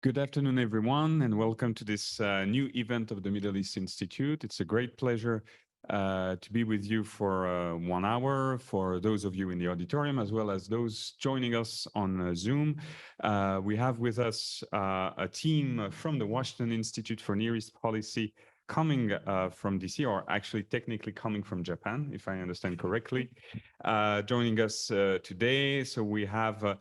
Good afternoon, everyone, and welcome to this new event of the Middle East Institute. It's a great pleasure to be with you for 1 hour, for those of you in the auditorium, as well as those joining us on Zoom. We have with us a team from the Washington Institute for Near East Policy coming from DC, or actually technically coming from Japan, if I understand correctly, joining us today. So we have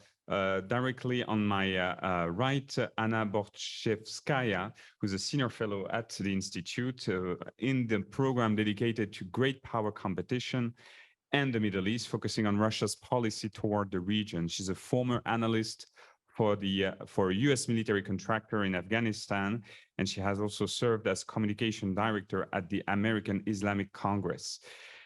directly on my right, Anna Borchevskaya, who's a senior fellow at the Institute in the program dedicated to great power competition and the Middle East, focusing on Russia's policy toward the region. She's a former analyst for a U.S. military contractor in Afghanistan, and she has also served as communication director at the American Islamic Congress.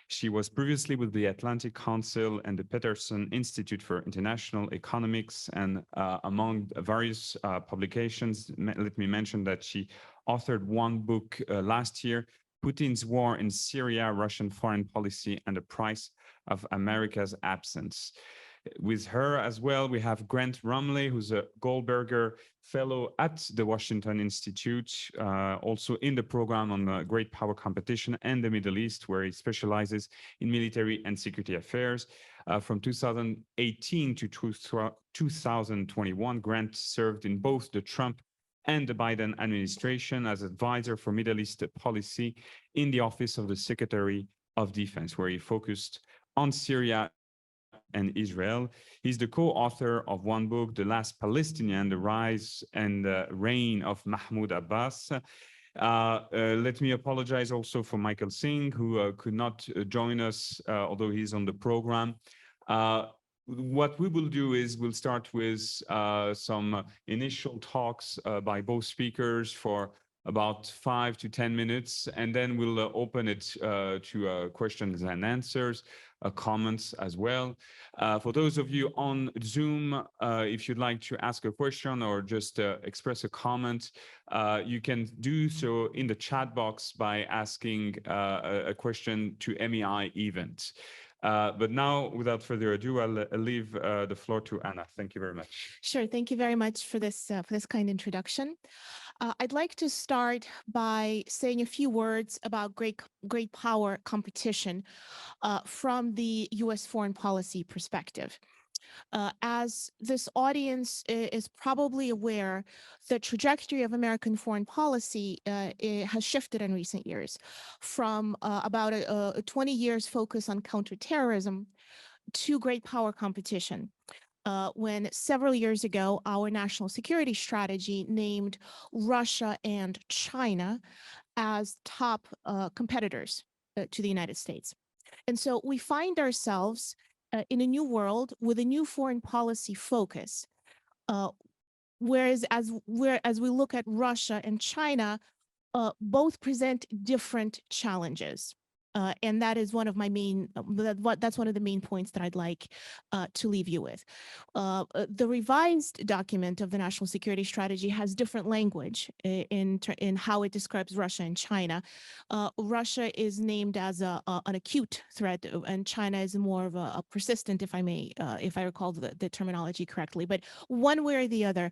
She was previously with the Atlantic Council and the Peterson Institute for International Economics, and among various publications, let me mention that she authored one book last year, Putin's War in Syria, Russian Foreign Policy and the Price of America's Absence. With her as well, we have Grant Rumley, who's a Goldberger Fellow at the Washington Institute, also in the program on great power competition and the Middle East, where he specializes in military and security affairs. From 2018 to 2021, Grant served in both the Trump and the Biden administration as advisor for Middle East policy in the Office of the Secretary of Defense, where he focused on Syria and Israel. He's the co-author of one book, The Last Palestinian, The Rise and Reign of Mahmoud Abbas. Let me apologize also for Michael Singh, who could not join us, although he's on the program. What we will do is we'll start with some initial talks by both speakers for about 5 to 10 minutes, and then we'll open it to questions and answers, comments as well. For those of you on Zoom, if you'd like to ask a question or just express a comment, you can do so in the chat box by asking a question to MEI event. But now, without further ado, I'll leave the floor to Anna. Thank you very much. Sure. Thank you very much for this kind introduction. I'd like to start by saying a few words about great power competition from the U.S. foreign policy perspective. As this audience is probably aware, the trajectory of American foreign policy has shifted in recent years from about a 20 years focus on counterterrorism to great power competition. When several years ago, our national security strategy named Russia and China as top competitors to the United States. And so we find ourselves in a new world with a new foreign policy focus. Whereas as we look at Russia and China, both present different challenges. And that is one of my main, that's one of the main points that I'd like to leave you with. The revised document of the National Security Strategy has different language in how it describes Russia and China. Russia is named as an acute threat, and China is more of a persistent, if I recall the terminology correctly. But one way or the other,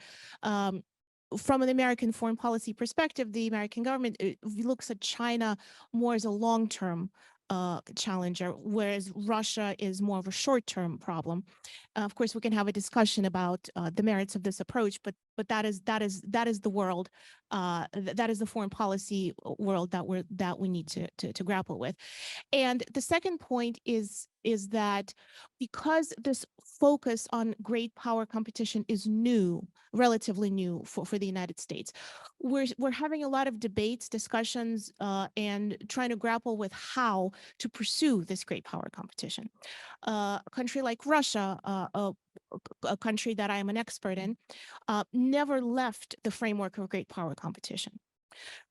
from an American foreign policy perspective, the American government looks at China more as a long-term challenger, whereas Russia is more of a short-term problem. Of course, we can have a discussion about the merits of this approach, but that is the world, that is the foreign policy world that we need to grapple with. And the second point is that because this focus on great power competition is new, relatively new for the United States, we're having a lot of debates, discussions, and trying to grapple with how to pursue this great power competition. A country like Russia, a country that I am an expert in, never left the framework of great power competition.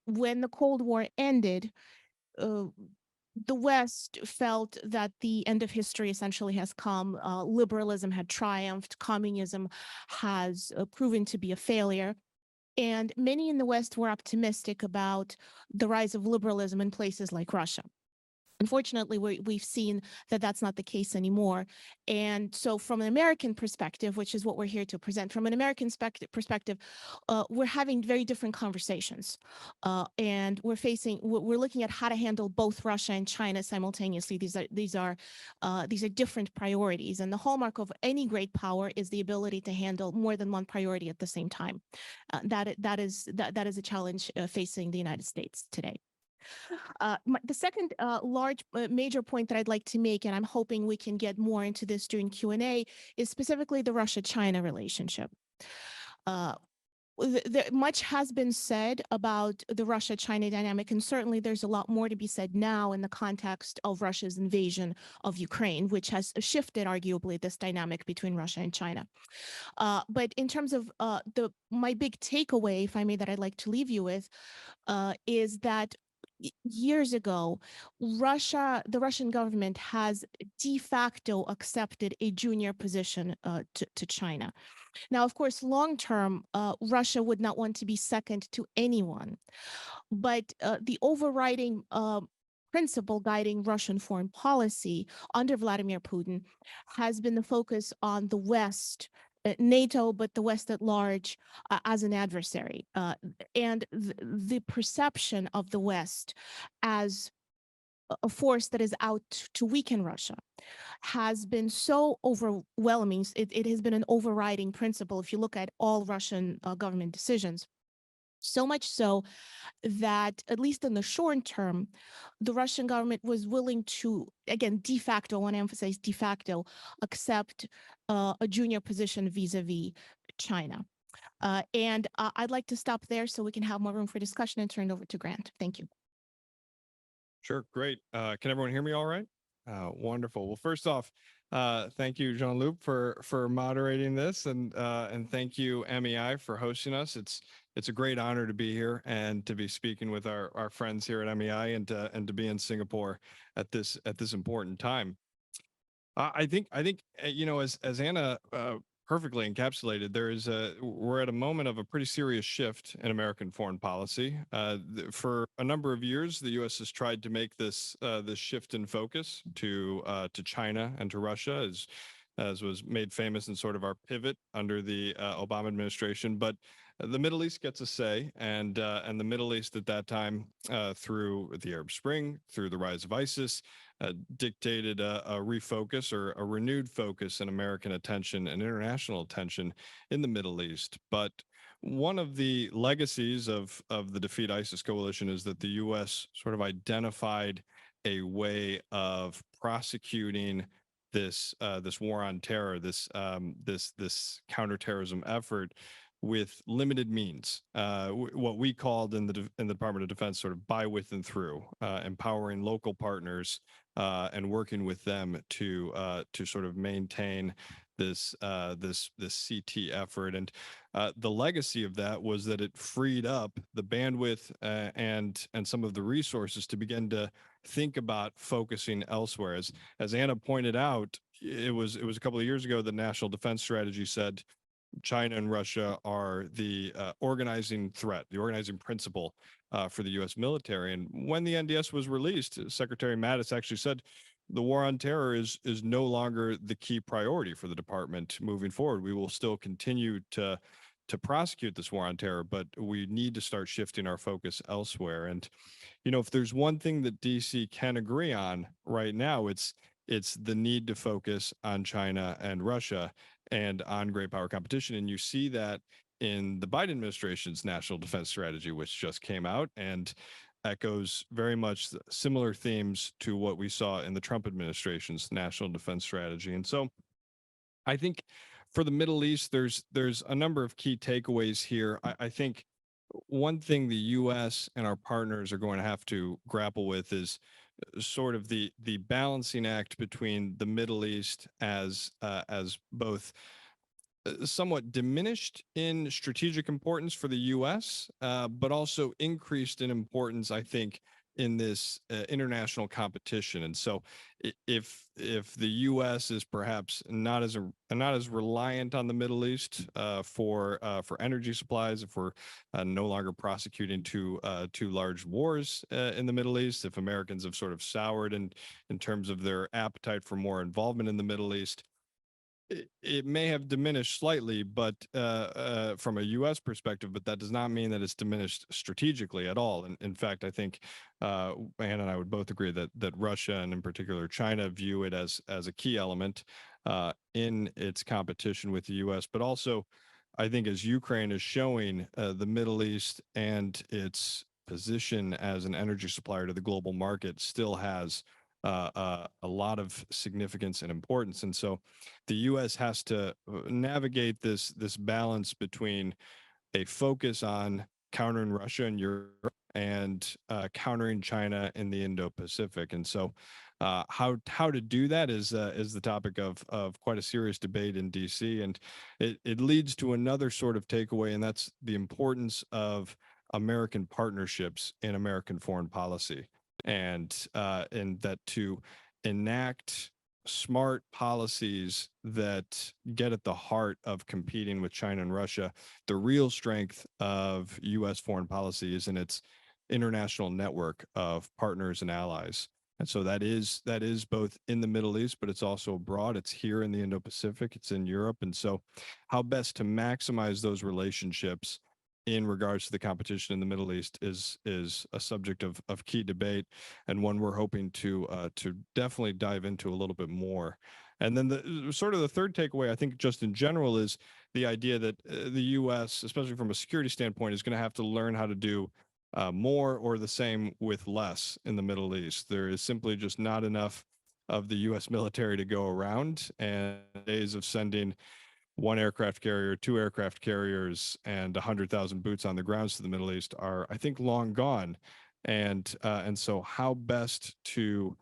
When the Cold War ended, the West felt that the end of history essentially has come. Liberalism had triumphed. Communism has proven to be a failure. And many in the West were optimistic about the rise of liberalism in places like Russia. Unfortunately, we've seen that that's not the case anymore. And so, from an American perspective, which is what we're here to present, from an American perspective, we're having very different conversations. And we're looking at how to handle both Russia and China simultaneously. These are different priorities. And the hallmark of any great power is the ability to handle more than one priority at the same time. That is a challenge facing the United States today. The second major point that I'd like to make, and I'm hoping we can get more into this during Q&A, is specifically the Russia-China relationship. Much has been said about the Russia-China dynamic, and certainly there's a lot more to be said now in the context of Russia's invasion of Ukraine, which has shifted arguably this dynamic between Russia and China. But in terms of my big takeaway, if I may, that I'd like to leave you with, is that years ago, the Russian government has de facto accepted a junior position to China. Now, of course, long term, Russia would not want to be second to anyone. But the overriding principle guiding Russian foreign policy under Vladimir Putin has been the focus on the West, NATO, but the West at large as an adversary. And the perception of the West as a force that is out to weaken Russia has been so overwhelming. It has been an overriding principle if you look at all Russian government decisions. So much so that, at least in the short term, the Russian government was willing to, again, de facto, I want to emphasize de facto, accept a junior position vis-a-vis China. And I'd like to stop there so we can have more room for discussion and turn it over to Grant. Thank you. Sure, great. Can everyone hear me all right? Wonderful. Well, first off, thank you, Jean-Luc, for moderating this, and thank you, MEI, for hosting us. It's a great honor to be here and to be speaking with our friends here at MEI, and to be in Singapore at this important time. I think you know, as Anna perfectly encapsulated, we're at a moment of a pretty serious shift in American foreign policy. For a number of years, the U.S. has tried to make this shift in focus to China and to Russia, as was made famous in sort of our pivot under the Obama administration. But the Middle East gets a say, and the Middle East at that time, through the Arab Spring, through the rise of ISIS, dictated a refocus, or a renewed focus in American attention and international attention in the Middle East. But one of the legacies of the Defeat ISIS coalition is that the U.S. sort of identified a way of prosecuting this war on terror, this counterterrorism effort, with limited means, what we called in the Department of Defense sort of by, with, and through, empowering local partners and working with them to sort of maintain this CT effort. And the legacy of that was that it freed up the bandwidth and some of the resources to begin to think about focusing elsewhere. As Anna pointed out, it was a couple of years ago the National Defense Strategy said China and Russia are the organizing threat, the organizing principle for the U.S. military. And when the NDS was released, Secretary Mattis actually said the war on terror is no longer the key priority for the department moving forward. We will still continue to prosecute this war on terror, but we need to start shifting our focus elsewhere. And you know, if there's one thing that DC can agree on right now, it's the need to focus on China and Russia and on great power competition. And you see that in the Biden administration's national defense strategy, which just came out and echoes very much similar themes to what we saw in the Trump administration's national defense strategy. And so I think for the Middle East, there's a number of key takeaways here. I think one thing the U.S. and our partners are going to have to grapple with is sort of the balancing act between the Middle East as both somewhat diminished in strategic importance for the U.S., but also increased in importance, I think, in this international competition. And so if the U.S. is perhaps not as reliant on the Middle East for energy supplies, if we're no longer prosecuting two large wars in the Middle East, if Americans have sort of soured in terms of their appetite for more involvement in the Middle East, it may have diminished slightly, but from a U.S. perspective, but that does not mean that it's diminished strategically at all. And in fact, I think Anne and I would both agree that Russia and in particular China view it as a key element in its competition with the U.S. But also, I think as Ukraine is showing, the Middle East and its position as an energy supplier to the global market still has a lot of significance and importance. And so the U.S. has to navigate this balance between a focus on countering Russia and Europe and countering China in the Indo-Pacific. And so how to do that is the topic of quite a serious debate in D.C. And it leads to another sort of takeaway, and that's the importance of American partnerships in American foreign policy, and that to enact smart policies that get at the heart of competing with China and Russia. The real strength of U.S. foreign policy is in its international network of partners and allies. And so that is both in the Middle East, but it's also abroad. It's here in the Indo-Pacific. It's in Europe. And so how best to maximize those relationships in regards to the competition in the Middle East is a subject of key debate, and one we're hoping to definitely dive into a little bit more. And then the sort of the third takeaway, I think, just in general, is the idea that the U.S., especially from a security standpoint, is going to have to learn how to do more or the same with less in the Middle East. There is simply just not enough of the U.S. military to go around, and days of sending one aircraft carrier, two aircraft carriers, and 100,000 boots on the grounds to the Middle East are, I think, long gone. And so how best to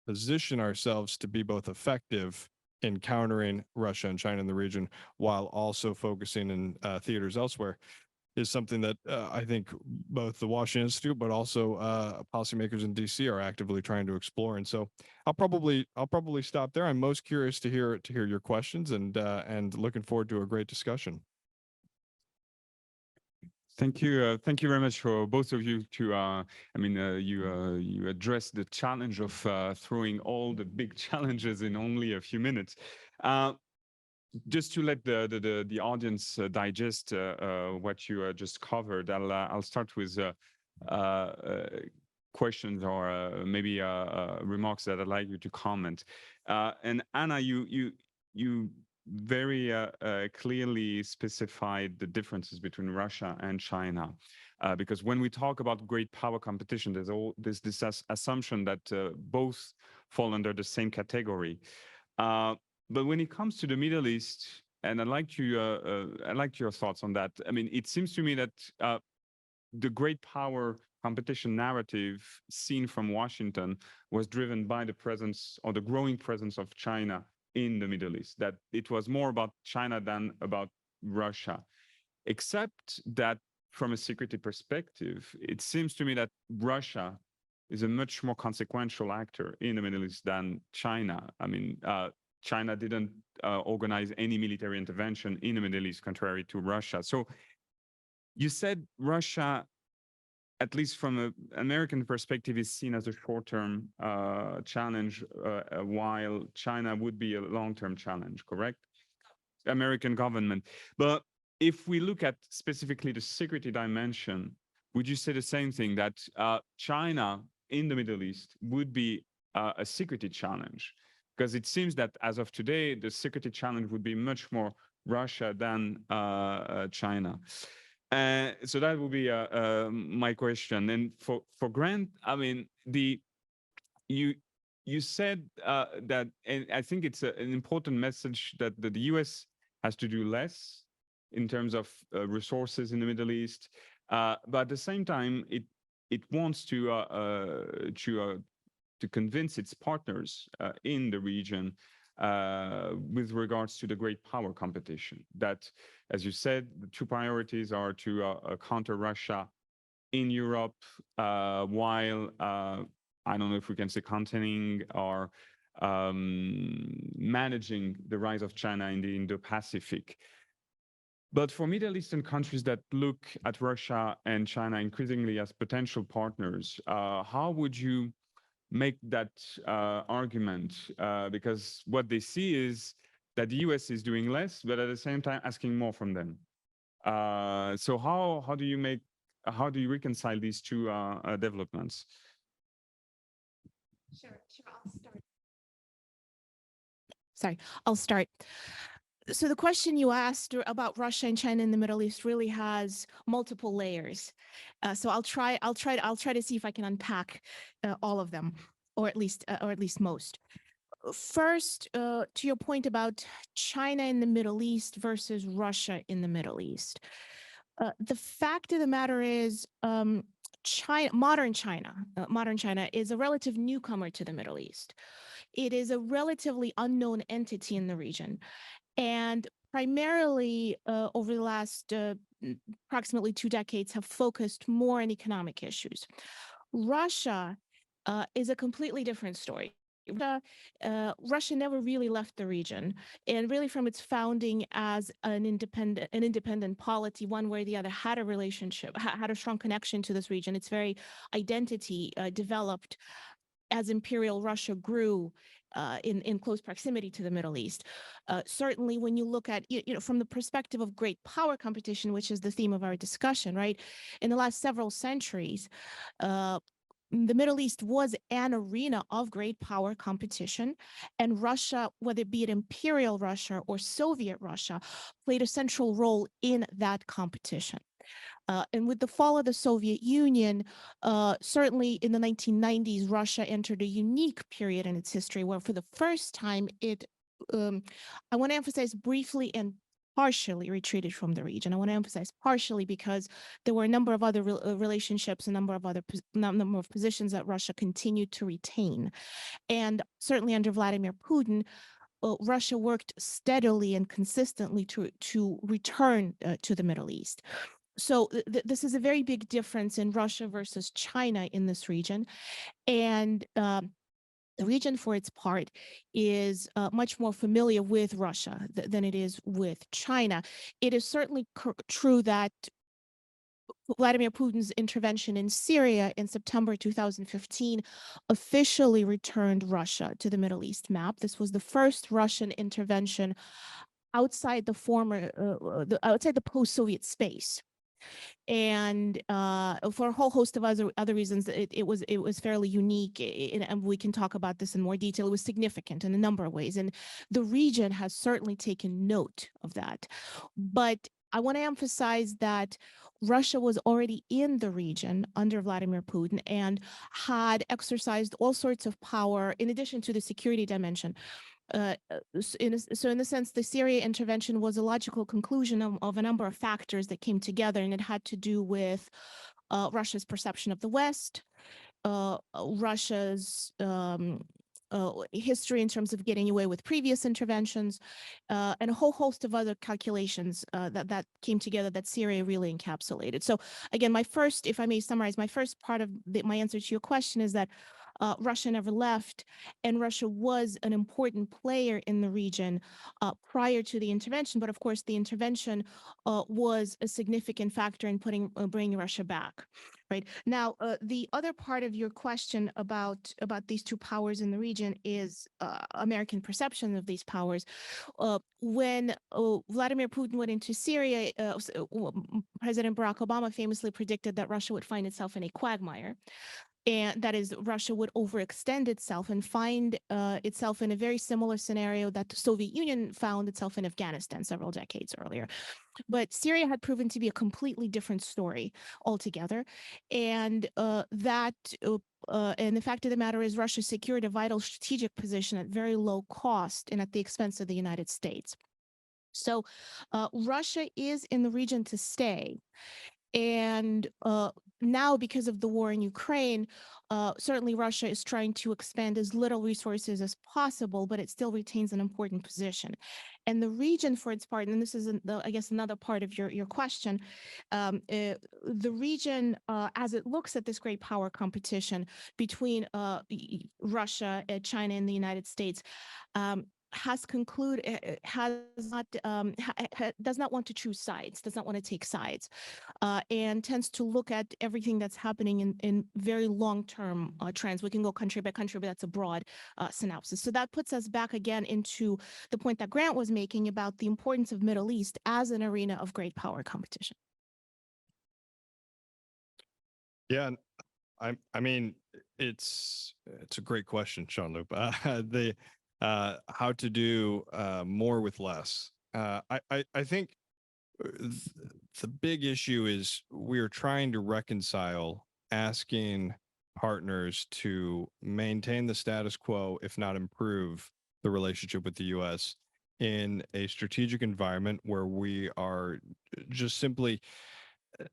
position ourselves to be both effective in countering Russia and China in the region while also focusing in theaters elsewhere is something that I think both the Washington Institute, but also policymakers in D.C. are actively trying to explore. And so I'll probably stop there. I'm most curious to hear your questions, and looking forward to a great discussion. Thank you very much for both of you. You addressed the challenge of throwing all the big challenges in only a few minutes. Just to let the audience digest what you just covered, I'll start with questions or maybe remarks that I'd like you to comment. And Anna, you very clearly specified the differences between Russia and China, because when we talk about great power competition, there's this assumption that both fall under the same category. But when it comes to the Middle East, and I'd like your thoughts on that. I mean, it seems to me that the great power competition narrative seen from Washington was driven by the presence or the growing presence of China in the Middle East, that it was more about China than about Russia, except that from a security perspective, it seems to me that Russia is a much more consequential actor in the Middle East than China. I mean, China didn't organize any military intervention in the Middle East, contrary to Russia. So you said Russia, at least from an American perspective, is seen as a short-term challenge, while China would be a long-term challenge, correct? American government. But if we look at specifically the security dimension, would you say the same thing, that China in the Middle East would be a security challenge? Because it seems that as of today, the security challenge would be much more Russia than China. So that would be my question. And for Grant, I mean, you said that, and I think it's an important message, that the U.S. has to do less in terms of resources in the Middle East, but at the same time, it wants to convince its partners in the region with regards to the great power competition. That, as you said, the two priorities are to counter Russia in Europe, while I don't know if we can say containing or managing the rise of China in the Indo-Pacific. But for Middle Eastern countries that look at Russia and China increasingly as potential partners, how would you make that argument? Because what they see is that the US is doing less, but at the same time asking more from them. So how do you reconcile these two developments? Sure, I'll start. Sorry, I'll start. So the question you asked about Russia and China in the Middle East really has multiple layers. So I'll try to see if I can unpack all of them, or at least most. First, to your point about China in the Middle East versus Russia in the Middle East. The fact of the matter is, modern China is a relative newcomer to the Middle East. It is a relatively unknown entity in the region. And primarily over the last approximately 2 decades have focused more on economic issues. Russia is a completely different story. Russia never really left the region, and really from its founding as an independent polity, one where the other had a relationship, had a strong connection to this region. Its very identity developed as Imperial Russia grew in close proximity to the Middle East. Certainly, when you look at, from the perspective of great power competition, which is the theme of our discussion, right? In the last several centuries, the Middle East was an arena of great power competition, and Russia, whether it be it Imperial Russia or Soviet Russia, played a central role in that competition. And with the fall of the Soviet Union, certainly in the 1990s, Russia entered a unique period in its history where for the first time I want to emphasize briefly and partially retreated from the region. I want to emphasize partially because there were a number of other relationships, a number of positions that Russia continued to retain. And certainly under Vladimir Putin, Russia worked steadily and consistently to return to the Middle East. So this is a very big difference in Russia versus China in this region. And the region, for its part, is much more familiar with Russia than it is with China. It is certainly true that Vladimir Putin's intervention in Syria in September 2015 officially returned Russia to the Middle East map. This was the first Russian intervention outside the outside the post-Soviet space. And for a whole host of other reasons, it was fairly unique, and we can talk about this in more detail. It was significant in a number of ways, and the region has certainly taken note of that. But I want to emphasize that Russia was already in the region under Vladimir Putin and had exercised all sorts of power in addition to the security dimension. So in the sense, the Syria intervention was a logical conclusion of a number of factors that came together, and it had to do with Russia's perception of the West, Russia's history in terms of getting away with previous interventions, and a whole host of other calculations that came together that Syria really encapsulated. So again, if I may summarize, my first part of my answer to your question is that Russia never left, and Russia was an important player in the region prior to the intervention. But of course, the intervention was a significant factor in bringing Russia back. Right now, the other part of your question about these two powers in the region is American perception of these powers. When Vladimir Putin went into Syria, President Barack Obama famously predicted that Russia would find itself in a quagmire. And that is, Russia would overextend itself and find itself in a very similar scenario that the Soviet Union found itself in Afghanistan several decades earlier. But Syria had proven to be a completely different story altogether. And and the fact of the matter is, Russia secured a vital strategic position at very low cost and at the expense of the United States. So Russia is in the region to stay. And now, because of the war in Ukraine, certainly Russia is trying to expand as little resources as possible, but it still retains an important position. And the region, for its part, and this is, I guess, another part of your question, the region, as it looks at this great power competition between Russia, China, and the United States, has concluded has not does not want to choose sides, does not want to take sides, and tends to look at everything that's happening in very long-term trends. We can go country by country, but that's a broad synopsis. So that puts us back again into the point that Grant was making about the importance of Middle East as an arena of great power competition. Yeah, I mean, it's a great question, Sean Loop. The how to do more with less. I think the big issue is we're trying to reconcile asking partners to maintain the status quo, if not improve the relationship with the U.S. in a strategic environment where we are just simply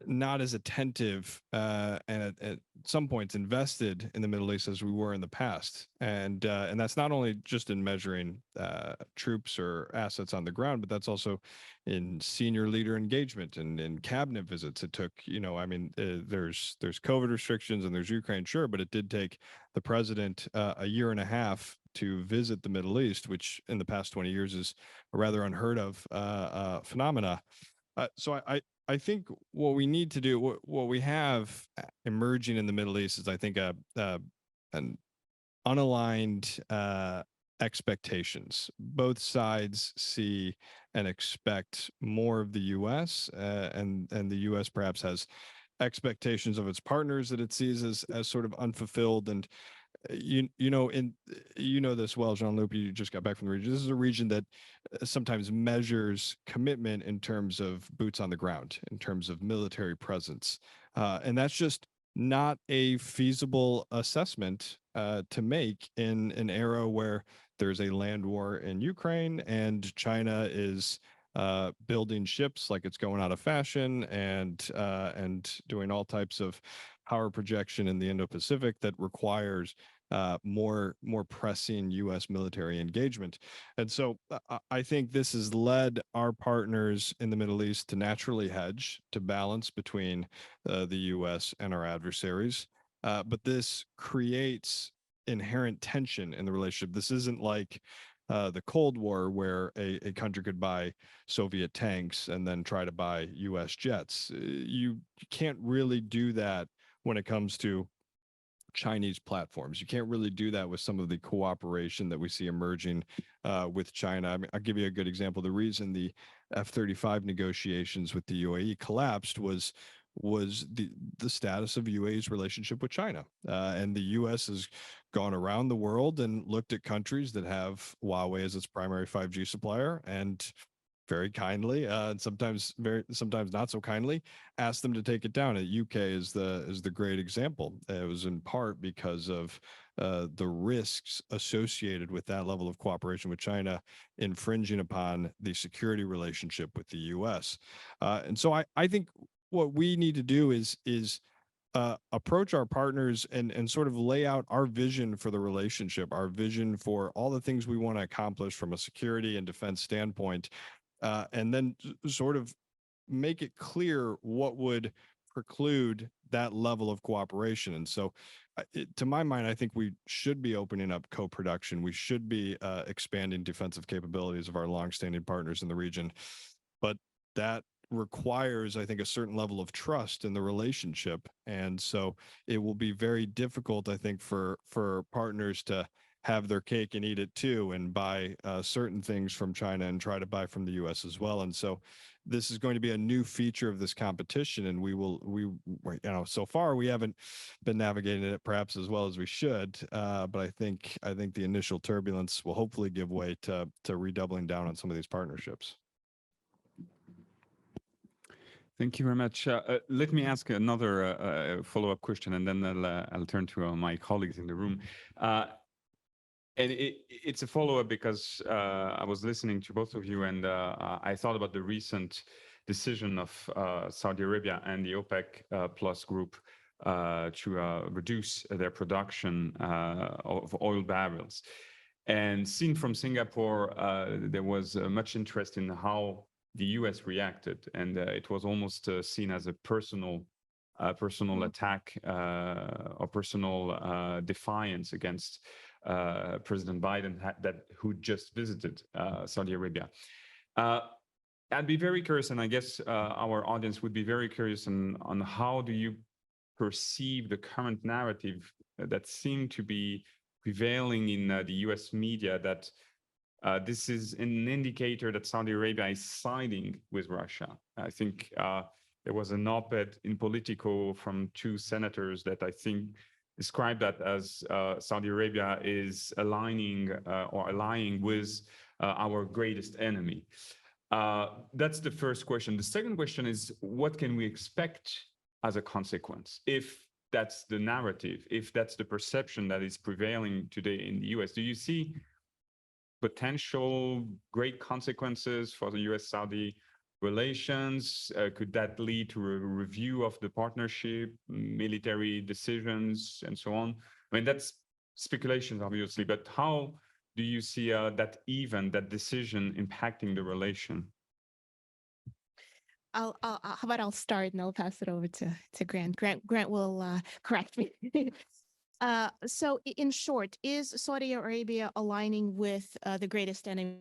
not as attentive and at some points invested in the Middle East as we were in the past, and that's not only just in measuring troops or assets on the ground, but that's also in senior leader engagement and in cabinet visits. It took, I mean, there's COVID restrictions and there's Ukraine, sure, but it did take the president a year and a half to visit the Middle East, which in the past 20 years is a rather unheard of phenomena. So I think what we need to do, what we have emerging in the Middle East is, I think, an unaligned expectations. Both sides see and expect more of the U.S. And the U.S. perhaps has expectations of its partners that it sees as sort of unfulfilled. And you know this well, Jean-Luc, you just got back from the region. This is a region that sometimes measures commitment in terms of boots on the ground, in terms of military presence. And that's just not a feasible assessment to make in an era where there's a land war in Ukraine and China is building ships like it's going out of fashion and doing all types of power projection in the Indo-Pacific that requires more pressing U.S. military engagement. And so I think this has led our partners in the Middle East to naturally hedge, to balance between the U.S. and our adversaries. But this creates inherent tension in the relationship. This isn't like the Cold War, where a country could buy Soviet tanks and then try to buy U.S. jets. You can't really do that when it comes to Chinese platforms. You can't really do that with some of the cooperation that we see emerging with China. I mean, I'll give you a good example. The reason the F-35 negotiations with the UAE collapsed was the status of UAE's relationship with China. And the U.S. has gone around the world and looked at countries that have Huawei as its primary 5G supplier and very kindly, and sometimes not so kindly, asked them to take it down. The UK is the great example. It was in part because of the risks associated with that level of cooperation with China infringing upon the security relationship with the US. And so I think what we need to do is approach our partners and sort of lay out our vision for the relationship, our vision for all the things we want to accomplish from a security and defense standpoint, and then sort of make it clear what would preclude that level of cooperation. And so, to my mind, I think we should be opening up co-production. We should be expanding defensive capabilities of our longstanding partners in the region. But that requires, I think, a certain level of trust in the relationship. And so it will be very difficult, I think, for partners to have their cake and eat it too, and buy certain things from China and try to buy from the U.S. as well. And so this is going to be a new feature of this competition, and so far we haven't been navigating it perhaps as well as we should. But I think the initial turbulence will hopefully give way to redoubling down on some of these partnerships. Thank you very much. Let me ask another follow-up question, and then I'll turn to my colleagues in the room. And it's a follow-up because I was listening to both of you, and I thought about the recent decision of Saudi Arabia and the OPEC plus group to reduce their production of oil barrels. And seen from Singapore, there was much interest in how the US reacted, and it was almost seen as a personal attack or personal defiance against President Biden who just visited Saudi Arabia. I'd be very curious, and I guess our audience would be very curious on how do you perceive the current narrative that seemed to be prevailing in the US media, that this is an indicator that Saudi Arabia is siding with Russia. I think there was an op-ed in Politico from two senators that I think described that as Saudi Arabia is aligning with our greatest enemy. That's the first question. The second question is, what can we expect as a consequence if that's the narrative, if that's the perception that is prevailing today in the US? Do you see potential great consequences for the US-Saudi relations? Could that lead to a review of the partnership, military decisions, and so on? I mean, that's speculation, obviously, but how do you see that decision impacting the relation? How about I'll start and I'll pass it over to Grant. Grant will correct me. So in short, is Saudi Arabia aligning with the greatest enemy?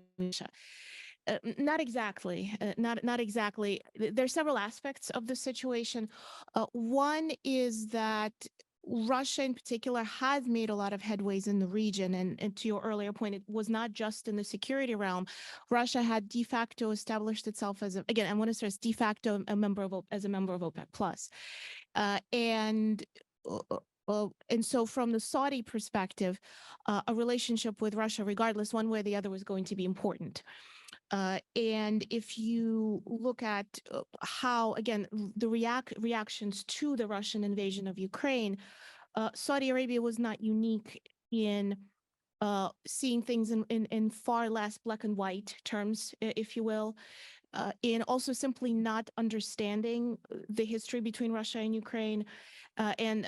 Not exactly. Not exactly. There are several aspects of the situation. One is that Russia in particular has made a lot of headways in the region. And to your earlier point, it was not just in the security realm. Russia had de facto established itself as, again, I want to stress de facto a member of OPEC plus. And so from the Saudi perspective, a relationship with Russia, regardless one way or the other, was going to be important. And if you look at how, again, the reactions to the Russian invasion of Ukraine, Saudi Arabia was not unique in seeing things in far less black and white terms, if you will, in also simply not understanding the history between Russia and Ukraine. And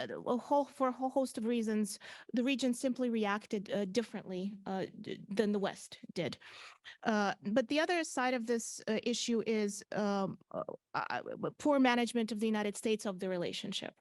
for a whole host of reasons, the region simply reacted differently than the West did. But the other side of this issue is poor management of the United States of the relationship.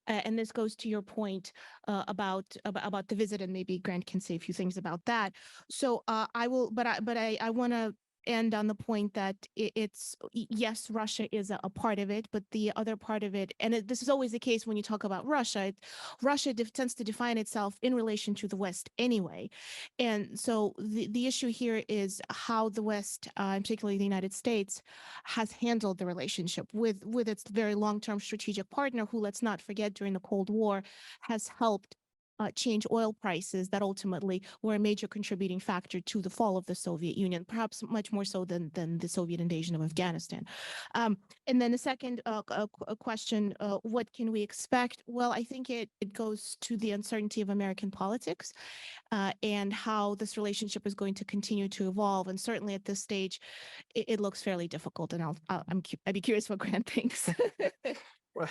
And this goes to your point about the visit, and maybe Grant can say a few things about that. So I will, but I want to end on the point that it's yes, Russia is a part of it, but the other part of it, and this is always the case when you talk about Russia, Russia tends to define itself in relation to the West anyway. And so the issue here is how the West, particularly the United States, has handled the relationship with its very long-term strategic partner, who, let's not forget, during the Cold War has helped change oil prices that ultimately were a major contributing factor to the fall of the Soviet Union, perhaps much more so than the Soviet invasion of Afghanistan. And then the second question, what can we expect? Well, I think it goes to the uncertainty of American politics and how this relationship is going to continue to evolve. And certainly at this stage, it looks fairly difficult. And I'd be curious what Grant thinks. Well,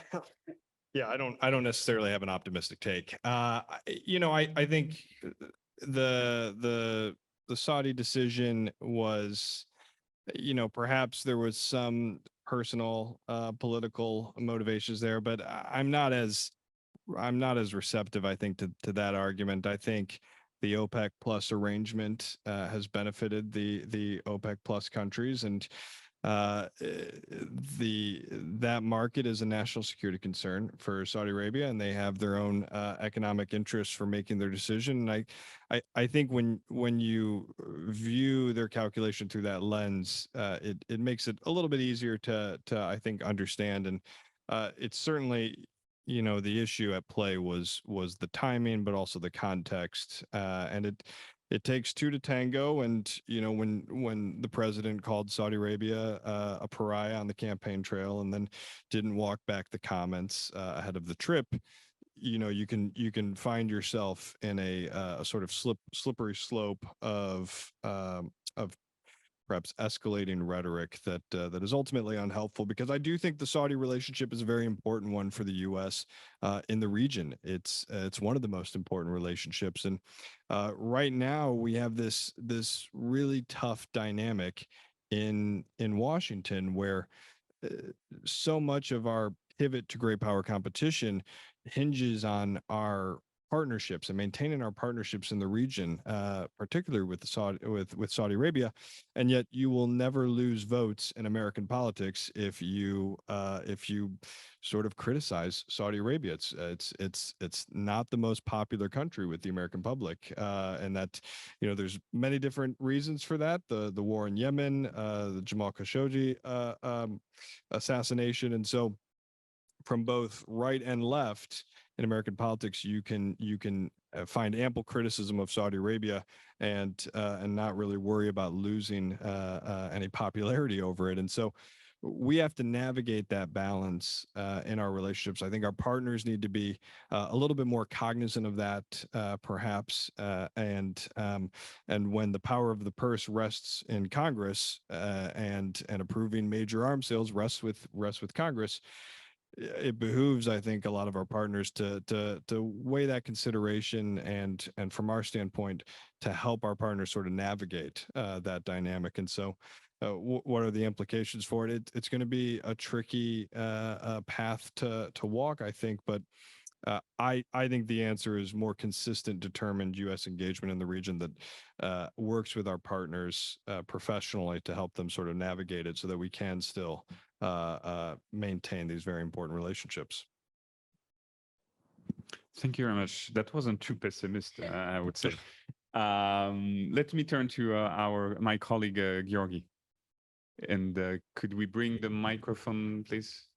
yeah, I don't necessarily have an optimistic take. I think the Saudi decision was, perhaps there was some personal political motivations there, but I'm not as receptive, I think, to that argument. I think the OPEC plus arrangement has benefited the OPEC plus countries, and that market is a national security concern for Saudi Arabia, and they have their own economic interests for making their decision. And I think when you view their calculation through that lens, it makes it a little bit easier to I think understand. And it's certainly, the issue at play was the timing, but also the context, and it takes two to tango. And when the president called Saudi Arabia a pariah on the campaign trail, and then didn't walk back the comments ahead of the trip, you can find yourself in a sort of slippery slope of perhaps escalating rhetoric that that is ultimately unhelpful. Because I do think the Saudi relationship is a very important one for the U.S. In the region. It's one of the most important relationships, and right now we have this really tough dynamic in Washington where uh, so much of our pivot to great power competition hinges on our partnerships and maintaining our partnerships in the region, particularly with the with Saudi Arabia. And yet, you will never lose votes in American politics if you sort of criticize Saudi Arabia. It's not the most popular country with the American public, and that there's many different reasons for that. The war in Yemen, the Jamal Khashoggi assassination, and so from both right and left in American politics, you can find ample criticism of Saudi Arabia and not really worry about losing any popularity over it. And so we have to navigate that balance in our relationships. I think our partners need to be a little bit more cognizant of that, perhaps. And when the power of the purse rests in Congress and approving major arms sales rests with Congress, it behooves, I think, a lot of our partners to weigh that consideration and from our standpoint to help our partners sort of navigate that dynamic. And so, what are the implications for it? It's going to be a tricky path to walk, I think, but. I think the answer is more consistent, determined U.S. engagement in the region that works with our partners professionally to help them sort of navigate it so that we can still maintain these very important relationships. Thank you very much. That wasn't too pessimistic, I would say. Let me turn to my colleague Georgi. And could we bring the microphone, please?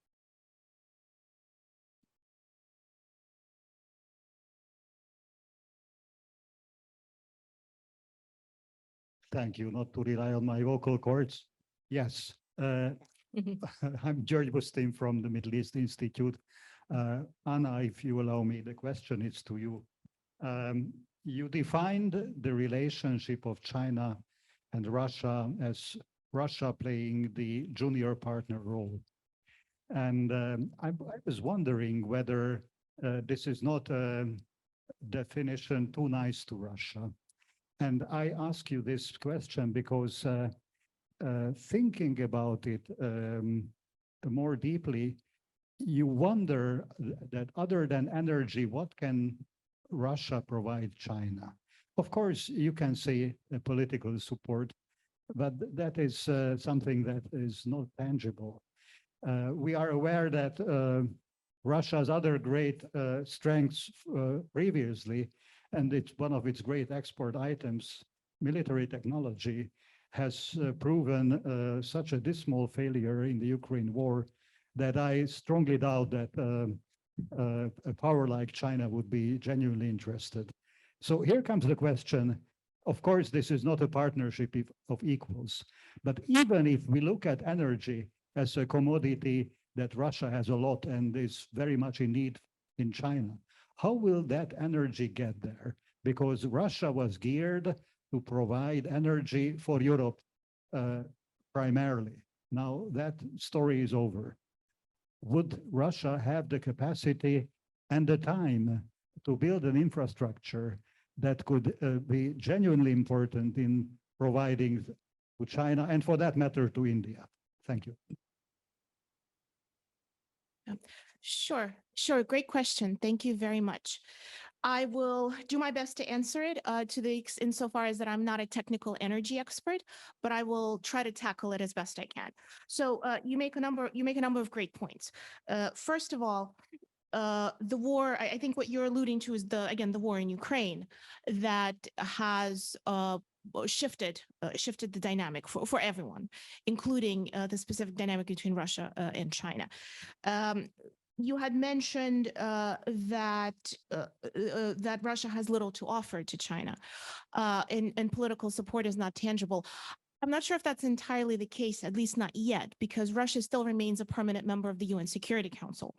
Thank you. Not to rely on my vocal cords. Yes. I'm George Bustin from the Middle East Institute. Anna, if you allow me, the question is to you. You defined the relationship of China and Russia as Russia playing the junior partner role. And I was wondering whether this is not a definition too nice to Russia. And I ask you this question because thinking about it more deeply, you wonder that other than energy, what can Russia provide China? Of course, you can say political support, but that is something that is not tangible. We are aware that Russia's other great strengths previously, and it's one of its great export items, military technology, has proven such a dismal failure in the Ukraine war that I strongly doubt that a power like China would be genuinely interested. So here comes the question. Of course, this is not a partnership of equals, but even if we look at energy as a commodity that Russia has a lot and is very much in need in China, how will that energy get there? Because Russia was geared to provide energy for Europe primarily. Now that story is over. Would Russia have the capacity and the time to build an infrastructure that could be genuinely important in providing to China and, for that matter, to India? Thank you. Sure. Great question. Thank you very much. I will do my best to answer it insofar as that I'm not a technical energy expert, but I will try to tackle it as best I can. So you make a number of great points. First of all, the war, I think what you're alluding to is the war in Ukraine that has shifted the dynamic for everyone, including the specific dynamic between Russia and China. You had mentioned that Russia has little to offer to China, and political support is not tangible. I'm not sure if that's entirely the case, at least not yet, because Russia still remains a permanent member of the UN Security Council.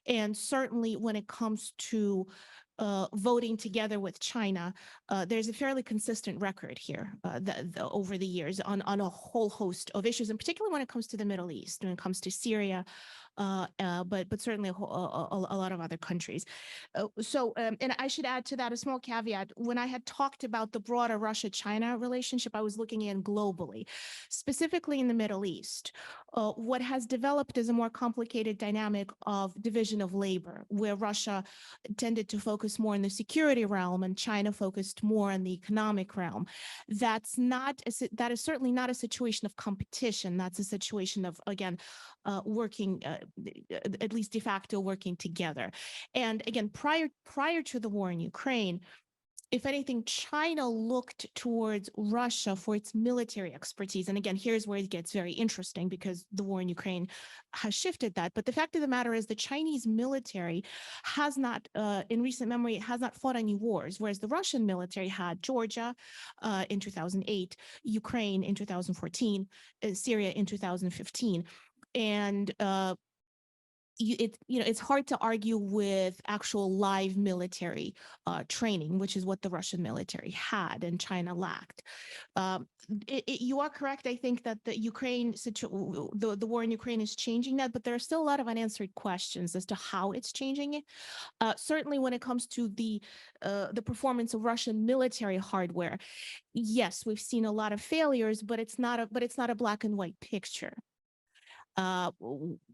And certainly when it comes to voting together with China, there's a fairly consistent record here over the years on a whole host of issues, and particularly when it comes to the Middle East, when it comes to Syria, but certainly a lot of other countries. And I should add to that a small caveat. When I had talked about the broader Russia-China relationship, I was looking in globally, specifically in the Middle East. What has developed is a more complicated dynamic of division of labor, where Russia tended to focus more in the security realm and China focused more in the economic realm. That is certainly not a situation of competition. That's a situation of, again, working, at least de facto working together. And again, prior to the war in Ukraine, if anything, China looked towards Russia for its military expertise. And again, here's where it gets very interesting because the war in Ukraine has shifted that. But the fact of the matter is the Chinese military has not, in recent memory, has not fought any wars, whereas the Russian military had Georgia in 2008, Ukraine in 2014, Syria in 2015. And it's hard to argue with actual live military training, which is what the Russian military had and China lacked. You are correct. I think that the war in Ukraine is changing that, but there are still a lot of unanswered questions as to how it's changing it. Certainly, when it comes to the performance of Russian military hardware, yes, we've seen a lot of failures, but it's not a black and white picture.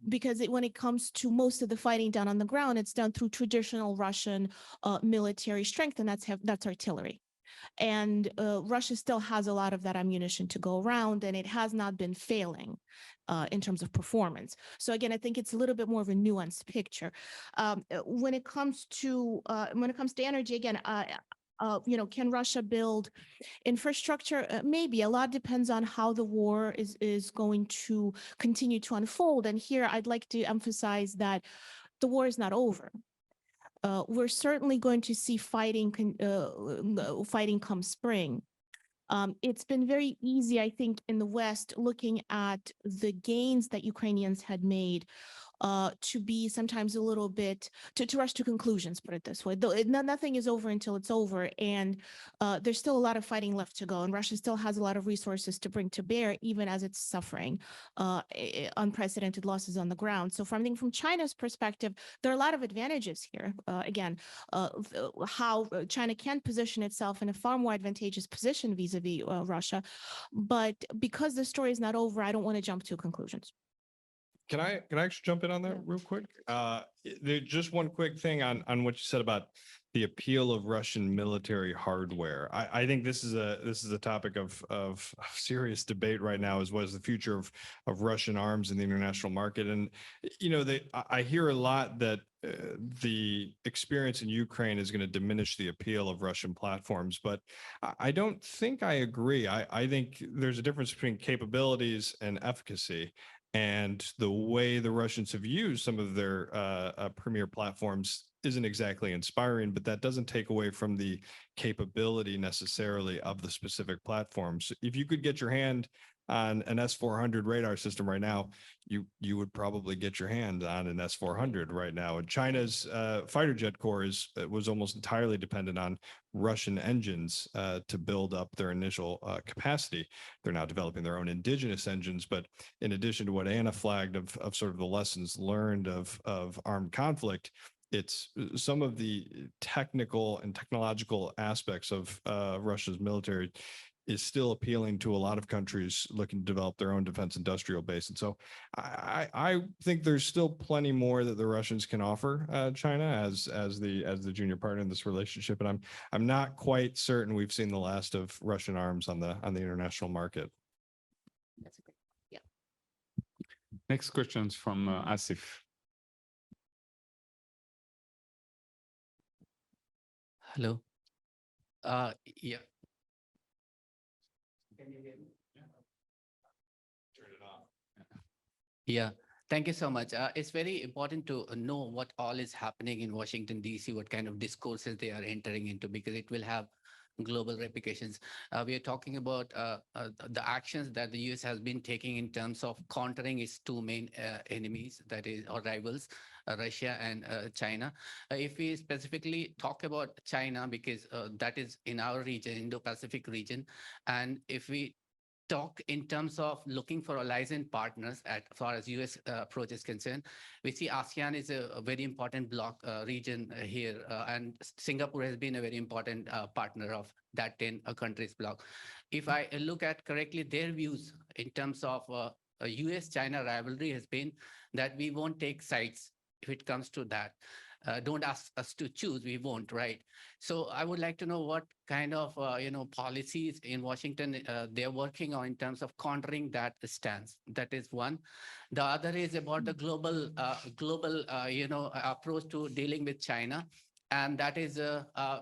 Because when it comes to most of the fighting done on the ground, it's done through traditional Russian military strength, and that's artillery. And Russia still has a lot of that ammunition to go around, and it has not been failing in terms of performance. So again, I think it's a little bit more of a nuanced picture. When it comes to energy, again, can Russia build infrastructure? Maybe. A lot depends on how the war is going to continue to unfold. And here I'd like to emphasize that the war is not over. We're certainly going to see fighting come spring. It's been very easy, I think, in the West, looking at the gains that Ukrainians had made, to be sometimes a little bit to rush to conclusions, put it this way. Though nothing is over until it's over, and there's still a lot of fighting left to go, and Russia still has a lot of resources to bring to bear, even as it's suffering unprecedented losses on the ground. So from China's perspective, there are a lot of advantages here. Again, how China can position itself in a far more advantageous position vis-a-vis Russia. But because the story is not over, I don't want to jump to conclusions. Can I actually jump in on that real quick? Just one quick thing on what you said about the appeal of Russian military hardware. I think this is a topic of serious debate right now, as well as the future of Russian arms in the international market. And I hear a lot that the experience in Ukraine is going to diminish the appeal of Russian platforms, but I don't think I agree. I think there's a difference between capabilities and efficacy. And the way the Russians have used some of their premier platforms isn't exactly inspiring, but that doesn't take away from the capability necessarily of the specific platforms. If you could get your hand on an S-400 radar system right now, you would probably get your hand on an S-400 right now. And China's fighter jet corps was almost entirely dependent on Russian engines to build up their initial capacity. They're now developing their own indigenous engines, but in addition to what Anna flagged of sort of the lessons learned of armed conflict, it's some of the technical and technological aspects of Russia's military is still appealing to a lot of countries looking to develop their own defense industrial base. And so I think there's still plenty more that the Russians can offer China as the junior partner in this relationship. And I'm not quite certain we've seen the last of Russian arms on the international market. That's a great point. Yeah. Next questions from Asif. Hello. Yeah. Can you hear me? Turn it off. Yeah. Thank you so much. It's very important to know what all is happening in Washington, D.C., what kind of discourses they are entering into, because it will have global replications. We are talking about the actions that the US has been taking in terms of countering its two main enemies, that is, or rivals, Russia and China. If we specifically talk about China, because that is in our region, Indo-Pacific region, and if we talk in terms of looking for allies and partners as far as US approach is concerned, we see ASEAN is a very important bloc region here, and Singapore has been a very important partner of that 10 countries bloc. If I look at correctly, their views in terms of US-China rivalry has been that we won't take sides if it comes to that. Don't ask us to choose, we won't, right? So I would like to know what kind of policies in Washington they're working on in terms of countering that stance. That is one. The other is about the global approach to dealing with China. And that is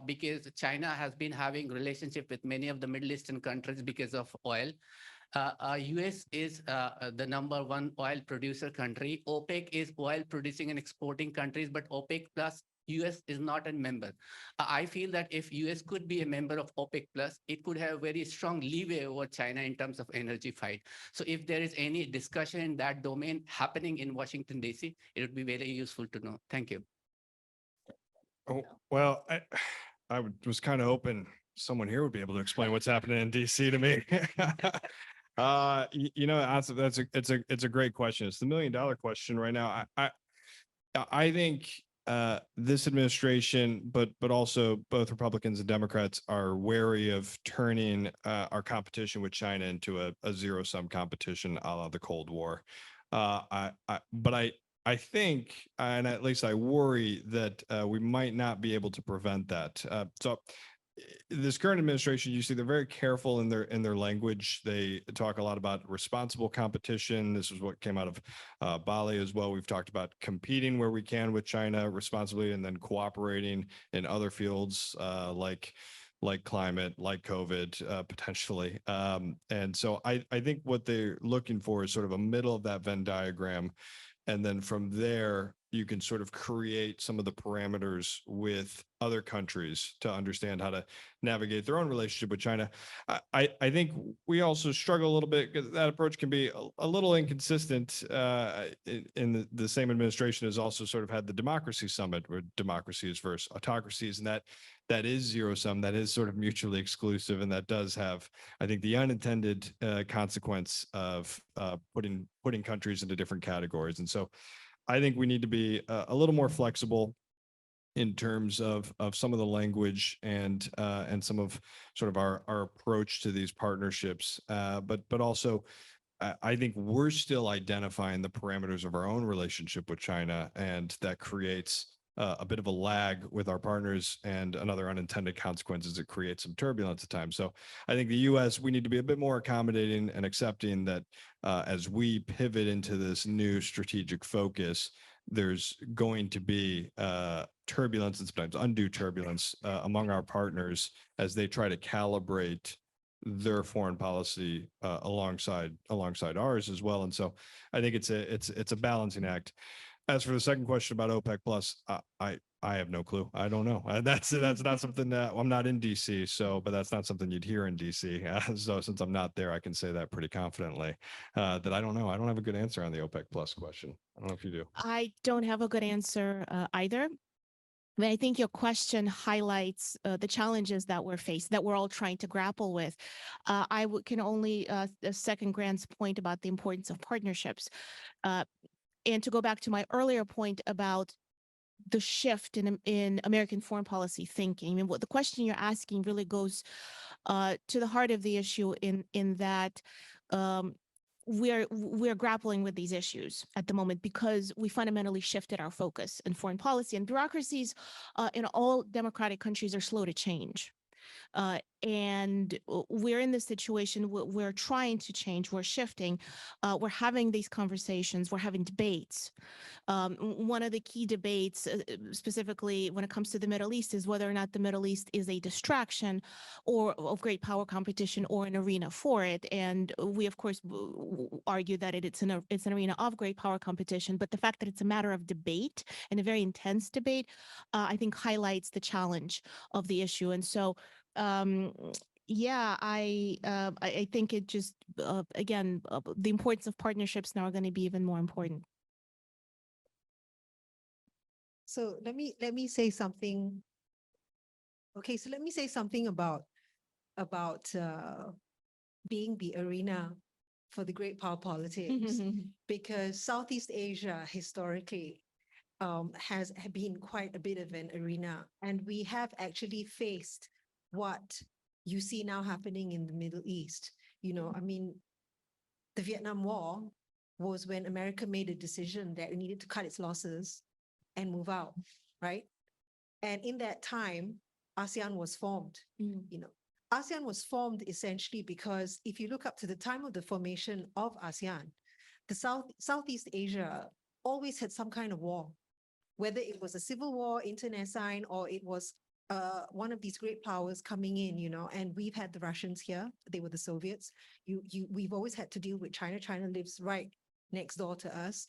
because China has been having relationship with many of the Middle Eastern countries because of oil. US is the #1 oil producer country. OPEC is oil producing and exporting countries, but OPEC plus US is not a member. I feel that if US could be a member of OPEC plus, it could have very strong leeway over China in terms of energy fight. So if there is any discussion in that domain happening in Washington, DC, it would be very useful to know. Thank you. Oh, well, was kind of hoping someone here would be able to explain what's happening in DC to me. It's a great question. It's the $1 million question right now. I think this administration, but also both Republicans and Democrats are wary of turning our competition with China into a zero-sum competition a la the Cold War. But I think, and at least I worry that we might not be able to prevent that. So this current administration, you see, they're very careful in their language. They talk a lot about responsible competition. This is what came out of Bali as well. We've talked about competing where we can with China responsibly, and then cooperating in other fields like climate, like COVID, potentially. And so I think what they're looking for is sort of a middle of that Venn diagram. And then from there, you can sort of create some of the parameters with other countries to understand how to navigate their own relationship with China. I think we also struggle a little bit because that approach can be a little inconsistent. In the same administration has also sort of had the democracy summit, where democracy is versus autocracies, and that is zero sum, that is sort of mutually exclusive, and that does have, I think, the unintended consequence of putting countries into different categories. And so I think we need to be a little more flexible in terms of some of the language and some of sort of our approach to these partnerships. But also, I think we're still identifying the parameters of our own relationship with China, and that creates a bit of a lag with our partners, and another unintended consequence is it creates some turbulence at times. So I think the US, we need to be a bit more accommodating and accepting that as we pivot into this new strategic focus, there's going to be turbulence and sometimes undue turbulence among our partners as they try to calibrate their foreign policy alongside ours as well. And so I think it's a balancing act. As for the second question about OPEC plus, I have no clue. I don't know. That's not something that I'm not in DC. So, but that's not something you'd hear in DC. So since I'm not there, I can say that pretty confidently that I don't know. I don't have a good answer on the OPEC plus question. I don't know if you do. I don't have a good answer either. But I think your question highlights the challenges that we're all trying to grapple with. I can only second Grant's point about the importance of partnerships. And to go back to my earlier point about the shift in American foreign policy thinking, I mean, what the question you're asking really goes to the heart of the issue in that we're grappling with these issues at the moment because we fundamentally shifted our focus in foreign policy, and bureaucracies in all democratic countries are slow to change. And we're in this situation, we're trying to change, we're shifting, we're having these conversations, we're having debates. One of the key debates, specifically when it comes to the Middle East, is whether or not the Middle East is a distraction or of great power competition or an arena for it. And we, of course, argue that it's an arena of great power competition. But the fact that it's a matter of debate, and a very intense debate, I think highlights the challenge of the issue. And so Yeah, I think it just again the importance of partnerships now are going to be even more important. So let me say something. Okay, so let me say something about being the arena for the great power politics, because Southeast Asia historically has been quite a bit of an arena, and we have actually faced what you see now happening in the Middle East. You know, I mean, the Vietnam War was when America made a decision that it needed to cut its losses and move out, right? And in that time, ASEAN was formed. You know, ASEAN was formed essentially because if you look up to the time of the formation of ASEAN, the Southeast Asia always had some kind of war, whether it was a civil war, internecine, or it was one of these great powers coming in, you know, and we've had the Russians here. They were the Soviets. We've always had to deal with China. China lives right next door to us.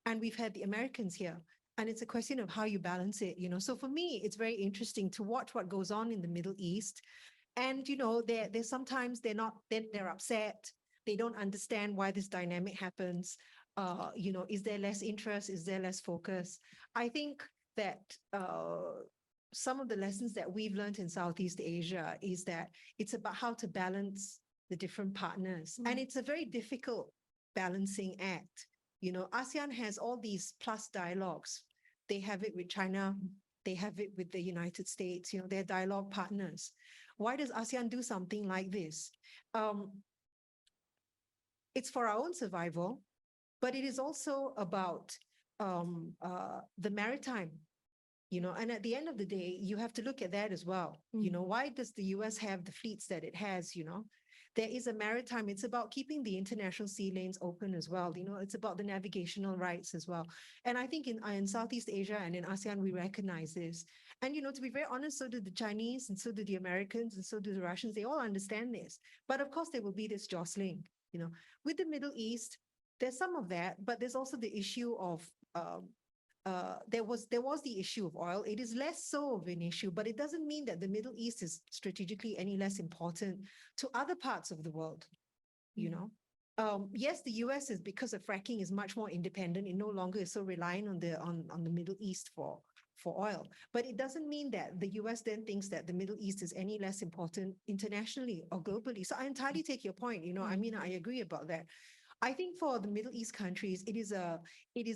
And we've had the Americans here. And it's a question of how you balance it, you know. So for me, it's very interesting to watch what goes on in the Middle East. And, you know, they're sometimes they're upset. They don't understand why this dynamic happens. You know, is there less interest? Is there less focus? I think that some of the lessons that we've learned in Southeast Asia is that it's about how to balance the different partners. And it's a very difficult balancing act. You know, ASEAN has all these plus dialogues. They have it with China. They have it with the United States. You know, they're dialogue partners. Why does ASEAN do something like this? It's for our own survival, but it is also about the maritime, you know, and at the end of the day, you have to look at that as well. You know, why does the US have the fleets that it has, you know? There is a maritime, it's about keeping the international sea lanes open as well. You know, it's about the navigational rights as well. And I think in Southeast Asia and in ASEAN, we recognize this. And, you know, to be very honest, so do the Chinese and so do the Americans and so do the Russians. They all understand this. But of course, there will be this jostling, you know. With the Middle East, there's some of that, but there's also the issue of there was the issue of oil. It is less so of an issue, but it doesn't mean that the Middle East is strategically any less important to other parts of the world. You know, yes, the US is, because of fracking, is much more independent. It no longer is so reliant on the Middle East for oil. But it doesn't mean that the US then thinks that the Middle East is any less important internationally or globally. So I entirely take your point. You know, I mean, I agree about that. I think for the Middle East countries, it is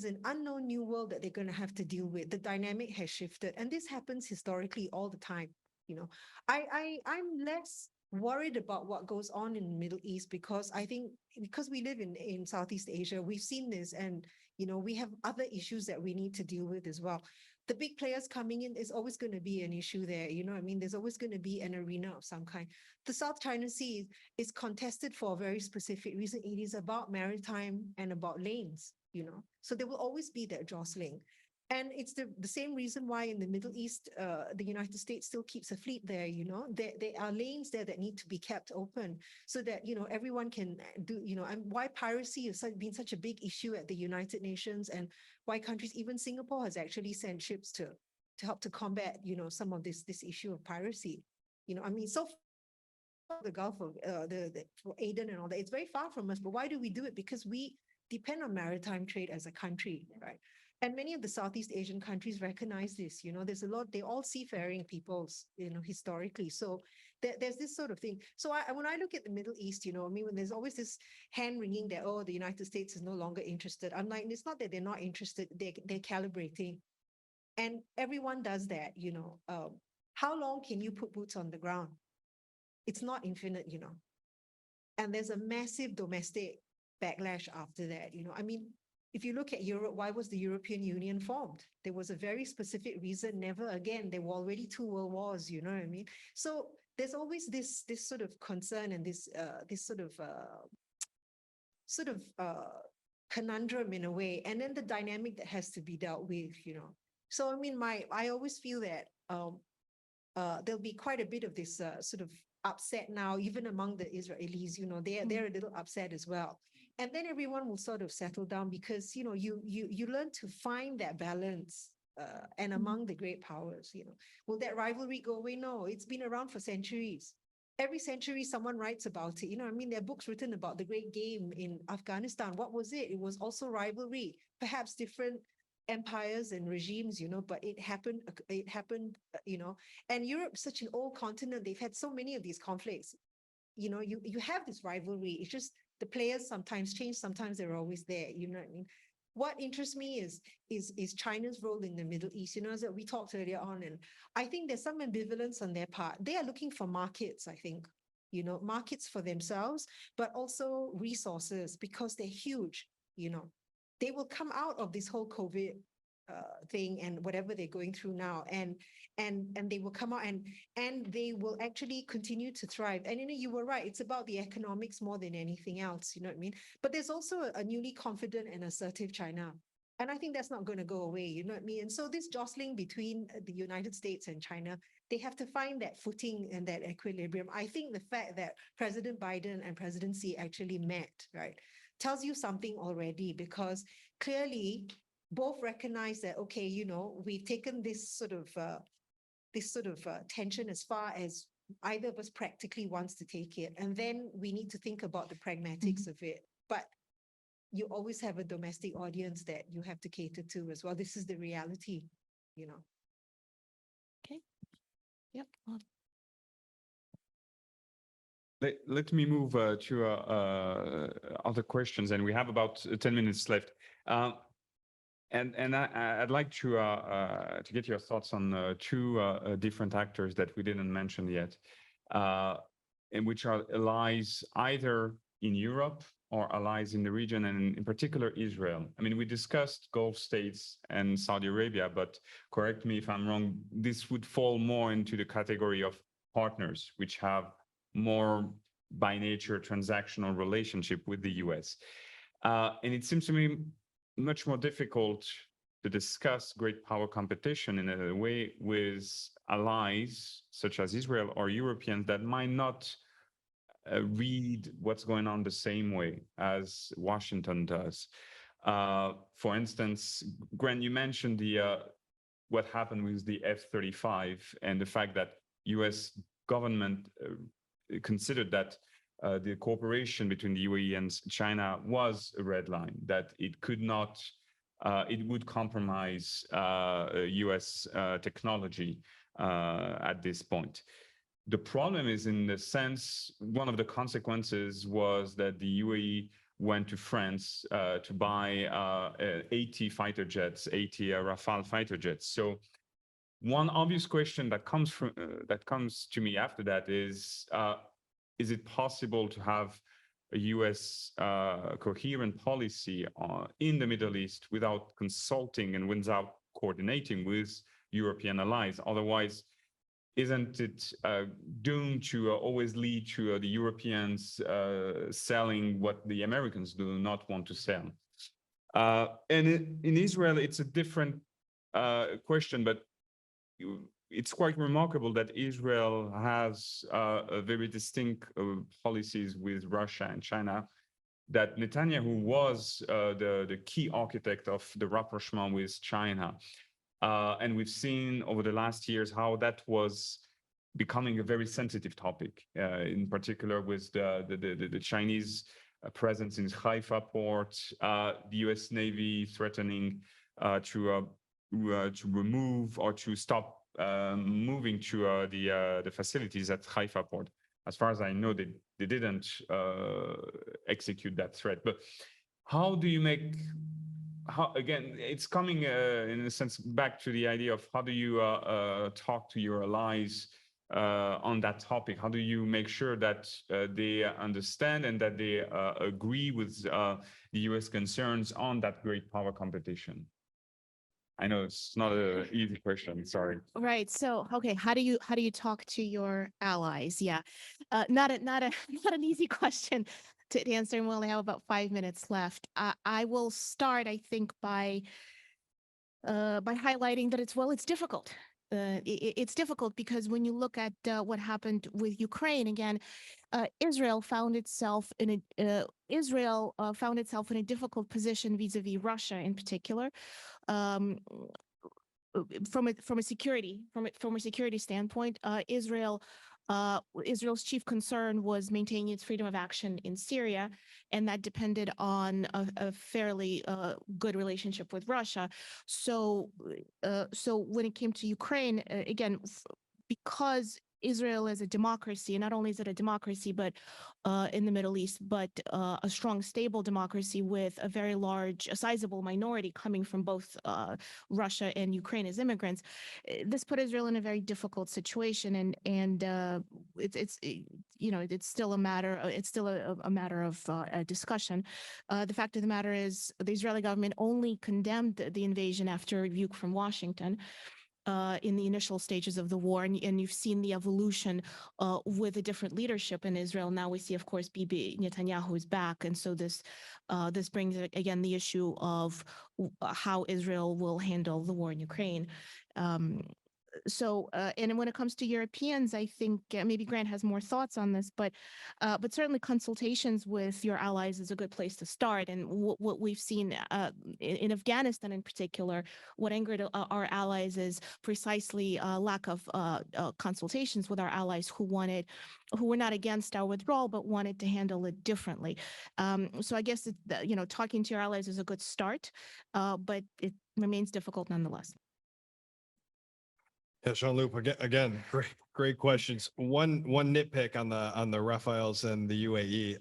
an unknown new world that they're going to have to deal with. The dynamic has shifted, and this happens historically all the time. You know, I'm less worried about what goes on in the Middle East because I think because we live in Southeast Asia, we've seen this, and you know, we have other issues that we need to deal with as well. The big players coming in is always going to be an issue there. You know what I mean? There's always going to be an arena of some kind. The South China Sea is contested for a very specific reason. It is about maritime and about lanes, you know. So there will always be that jostling. And it's the same reason why in the Middle East, the United States still keeps a fleet there, you know. There are lanes there that need to be kept open so that, you know, everyone can do, you know, and why piracy has been such a big issue at the United Nations, and why countries, even Singapore, has actually sent ships to help to combat, you know, some of this issue of piracy. You know, I mean, so the Gulf of for Aden and all that, it's very far from us, but why do we do it? Because we depend on maritime trade as a country, right? And many of the Southeast Asian countries recognize this. You know, there's a lot, they all seafaring peoples, you know, historically. So there's this sort of thing. So when I look at the Middle East, you know, I mean, when there's always this hand wringing that, oh, the United States is no longer interested. I'm like, it's not that they're not interested, they're calibrating. And everyone does that, you know. How long can you put boots on the ground? It's not infinite, you know. And there's a massive domestic backlash after that, you know. I mean, if you look at Europe, why was the European Union formed? There was a very specific reason, never again. There were already 2 world wars, you know what I mean? So there's always this sort of concern and this sort of conundrum in a way, and then the dynamic that has to be dealt with, you know. So I mean, I always feel that there'll be quite a bit of this sort of upset now, even among the Israelis, you know, they're a little upset as well. And then everyone will sort of settle down because, you know, you learn to find that balance and among the great powers. You know, will that rivalry go away? No, it's been around for centuries. Every century, someone writes about it. You know, I mean, there are books written about the great game in Afghanistan. What was it? It was also rivalry, perhaps different empires and regimes, you know, but it happened, you know, and Europe's such an old continent. They've had so many of these conflicts. You know, you have this rivalry. It's just the players sometimes change, sometimes they're always there. You know what I mean? What interests me is China's role in the Middle East. You know, as we talked earlier on, and I think there's some ambivalence on their part. They are looking for markets, I think, you know, markets for themselves, but also resources because they're huge. You know, they will come out of this whole COVID thing and whatever they're going through now, and they will come out and they will actually continue to thrive. And you know, you were right, it's about the economics more than anything else, you know what I mean? But there's also a newly confident and assertive China, and I think that's not going to go away, you know what I mean? And so this jostling between the United States and China, they have to find that footing and that equilibrium. I think the fact that President Biden and President Xi actually met, right, tells you something already, because clearly both recognize that, okay, you know, we've taken this sort of tension as far as either of us practically wants to take it. And then we need to think about the pragmatics of it. But you always have a domestic audience that you have to cater to as well. This is the reality, you know. Okay. Yep. Well, Let me move to other questions, and we have about 10 minutes left. And I'd like to get your thoughts on two different actors that we didn't mention yet, and which are allies either in Europe or allies in the region, and in particular Israel. I mean, we discussed Gulf states and Saudi Arabia, but correct me if I'm wrong, this would fall more into the category of partners, which have more by nature transactional relationship with the US. And it seems to me much more difficult to discuss great power competition in a way with allies such as Israel or Europeans that might not read what's going on the same way as Washington does. For instance, Gwen, you mentioned the what happened with the F-35 and the fact that US government considered that the cooperation between the UAE and China was a red line, that it could not, it would compromise US technology at this point. The problem is, in the sense, one of the consequences was that the UAE went to France to buy 80 fighter jets, 80 Rafale fighter jets. So one obvious question that comes from that comes to me after that is it possible to have a US coherent policy in the Middle East without consulting and without coordinating with European allies? Otherwise, isn't it doomed to always lead to the Europeans selling what the Americans do not want to sell? And in Israel, it's a different question, but it's quite remarkable that Israel has a very distinct policies with Russia and China, that Netanyahu was the key architect of the rapprochement with China. And we've seen over the last years how that was becoming a very sensitive topic, in particular with the Chinese presence in Haifa port, the US Navy threatening to remove or to stop moving to the facilities at Haifa port. As far as I know, they didn't execute that threat. But how do you make, how, again, it's coming in a sense back to the idea of how do you talk to your allies on that topic? How do you make sure that they understand and that they agree with the US concerns on that great power competition? I know it's not an easy question. Sorry. Right. So, okay, how do you talk to your allies? Yeah, not an easy question to answer. And we only have about 5 minutes left. I will start, I think, by highlighting that it's difficult. It's difficult because when you look at what happened with Ukraine again, Israel found itself in a difficult position vis-a-vis Russia in particular. from a security standpoint, Israel's chief concern was maintaining its freedom of action in Syria, and that depended on a fairly good relationship with Russia. So, so when it came to Ukraine, again, because Israel is a democracy, and not only is it a democracy, but in the Middle East, but a strong, stable democracy with a very large, a sizable minority coming from both Russia and Ukraine as immigrants. This put Israel in a very difficult situation, and it's you know, it's still a matter. It's still a matter of a discussion. The fact of the matter is, the Israeli government only condemned the invasion after a rebuke from Washington. In the initial stages of the war, and you've seen the evolution with a different leadership in Israel. Now we see, of course, Bibi Netanyahu is back, and so this brings again the issue of how Israel will handle the war in Ukraine. So, and when it comes to Europeans, I think maybe Grant has more thoughts on this, but certainly consultations with your allies is a good place to start. And what we've seen in Afghanistan in particular, what angered our allies is precisely lack of consultations with our allies who were not against our withdrawal, but wanted to handle it differently. So I guess, you know, talking to your allies is a good start, but it remains difficult nonetheless. Yeah, Jean-Luc, again, great questions. One nitpick on the Rafales and the UAE.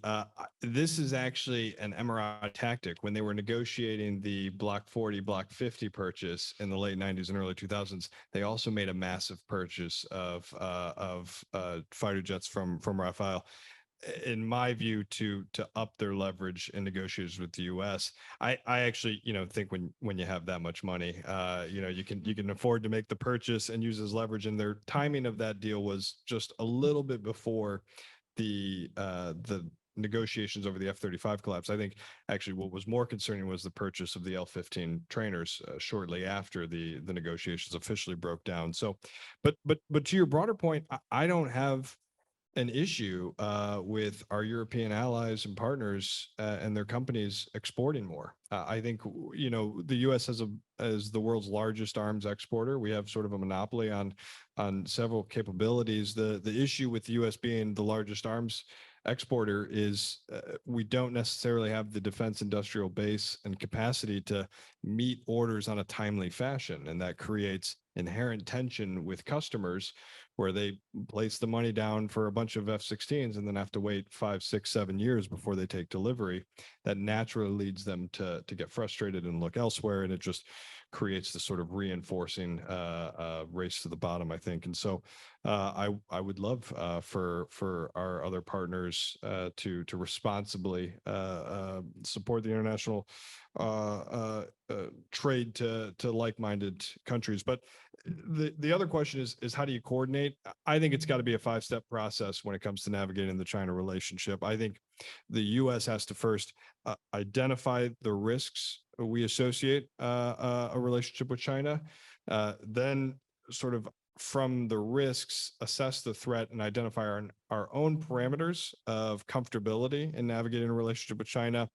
This is actually an Emirati tactic. When they were negotiating the Block 40, Block 50 purchase in the late 90s and early 2000s, they also made a massive purchase of fighter jets from Rafale, in my view, to up their leverage in negotiations with the U.S. I actually, you know, think when you have that much money, you know, you can afford to make the purchase and use as leverage. And their timing of that deal was just a little bit before the negotiations over the F-35 collapse. I think actually what was more concerning was the purchase of the L-15 trainers shortly after the negotiations officially broke down. So, but to your broader point, I don't have an issue with our European allies and partners and their companies exporting more. I think, you know, the U.S. as the world's largest arms exporter, we have sort of a monopoly on several capabilities. The issue with the U.S. being the largest arms exporter is we don't necessarily have the defense industrial base and capacity to meet orders on a timely fashion, and that creates inherent tension with customers, where they place the money down for a bunch of F-16s and then have to wait 5, 6, 7 years before they take delivery. That naturally leads them to get frustrated and look elsewhere, and it just creates this sort of reinforcing race to the bottom, I think. And so I would love for our other partners to responsibly support the international trade to like-minded countries. But the other question is how do you coordinate? I think it's got to be a 5-step process when it comes to navigating the China relationship. I think the U.S. has to first identify the risks we associate a relationship with China, then sort of from the risks, assess the threat and identify our own parameters of comfortability in navigating a relationship with China,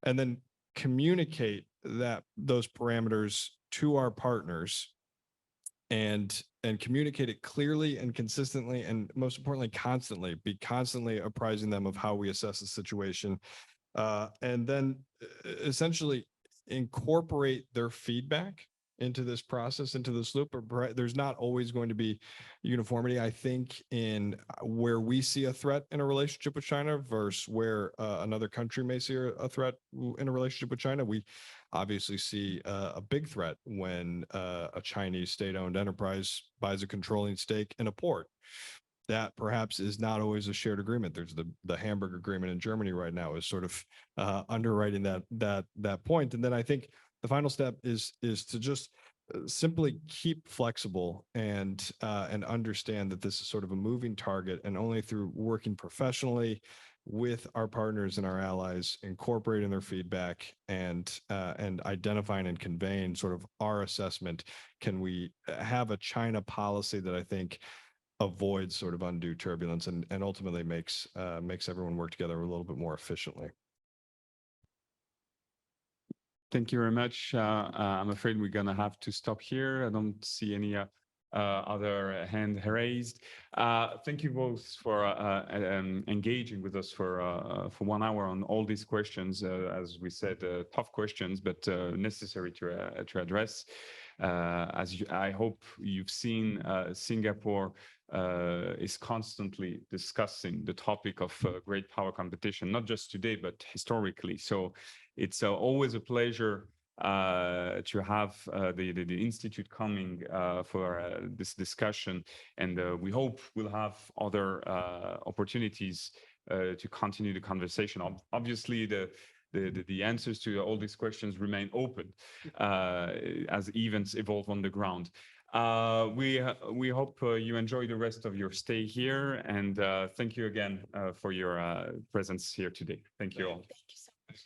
and then communicate those parameters to our partners, and communicate it clearly and consistently, and most importantly, be constantly apprising them of how we assess the situation, and then essentially incorporate their feedback into this process, into this loop. There's not always going to be uniformity, I think, in where we see a threat in a relationship with China versus where another country may see a threat in a relationship with China. We obviously see a big threat when a Chinese state-owned enterprise buys a controlling stake in a port. That perhaps is not always a shared agreement. There's the Hamburg Agreement in Germany right now is sort of underwriting that point. And then I think the final step is to just simply keep flexible and understand that this is sort of a moving target, and only through working professionally with our partners and our allies, incorporating their feedback and identifying and conveying sort of our assessment, can we have a China policy that I think avoids sort of undue turbulence and ultimately makes everyone work together a little bit more efficiently. Thank you very much. I'm afraid we're going to have to stop here. I don't see any other hand raised. Thank you both for engaging with us for 1 hour on all these questions. As we said, tough questions, but necessary to address. I hope you've seen, Singapore is constantly discussing the topic of great power competition, not just today, but historically. So it's always a pleasure to have the Institute coming for this discussion. And we hope we'll have other opportunities to continue the conversation. Obviously, the answers to all these questions remain open as events evolve on the ground. We hope you enjoy the rest of your stay here, and thank you again for your presence here today. Thank you all. Thank you so much.